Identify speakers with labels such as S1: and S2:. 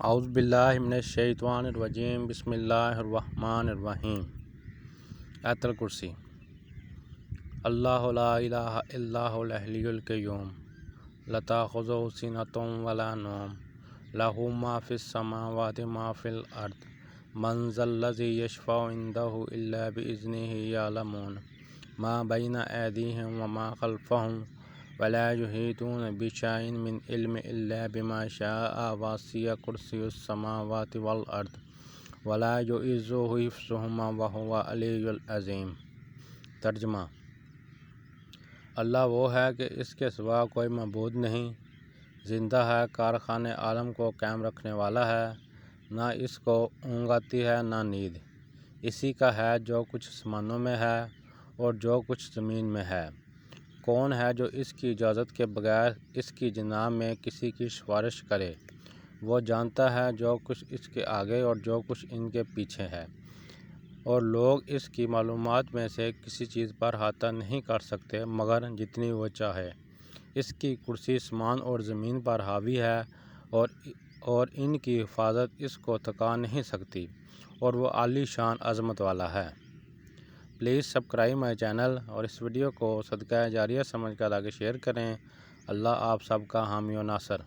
S1: اعوذ باللہ من الشیطان الرجیم بسم اللہ الرحمن الرحیم۔ آیت الکرسی۔ اللہ لا الہ الا هو الحی القیوم لا تأخذہ سنۃ ولا نوم لہ ما فی السماوات ما فی الارض من ذا الذی یشفع عندہ الا بإذنہ یعلم ما بین ایدیہم وما خلفہم ولا یحیطون بشیء من علمہ الا بما شاء وسع کرسیہ السماوات والارض ولا یؤوده حفظہما وہو العلی العظیم۔ ترجمہ۔ اللہ وہ ہے کہ اس کے سوا کوئی معبود نہیں، زندہ ہے، کارخانے عالم کو قائم رکھنے والا ہے، نہ اس کو اونگ آتی ہے نہ نیند۔ اسی کا ہے جو کچھ آسمانوں میں ہے اور جو کچھ زمین میں ہے۔ کون ہے جو اس کی اجازت کے بغیر اس کی جناب میں کسی کی سفارش کرے؟ وہ جانتا ہے جو کچھ اس کے آگے اور جو کچھ ان کے پیچھے ہے، اور لوگ اس کی معلومات میں سے کسی چیز پر احاطہ نہیں کر سکتے مگر جتنی وہ چاہے۔ اس کی کرسی آسمان اور زمین پر حاوی ہے اور ان کی حفاظت اس کو تھکا نہیں سکتی، اور وہ عالی شان عظمت والا ہے۔ پلیز سبسکرائب مائی چینل اور اس ویڈیو کو صدقہ جاریہ سمجھ کر آگے شیئر کریں۔ اللہ آپ سب کا حامی و ناصر۔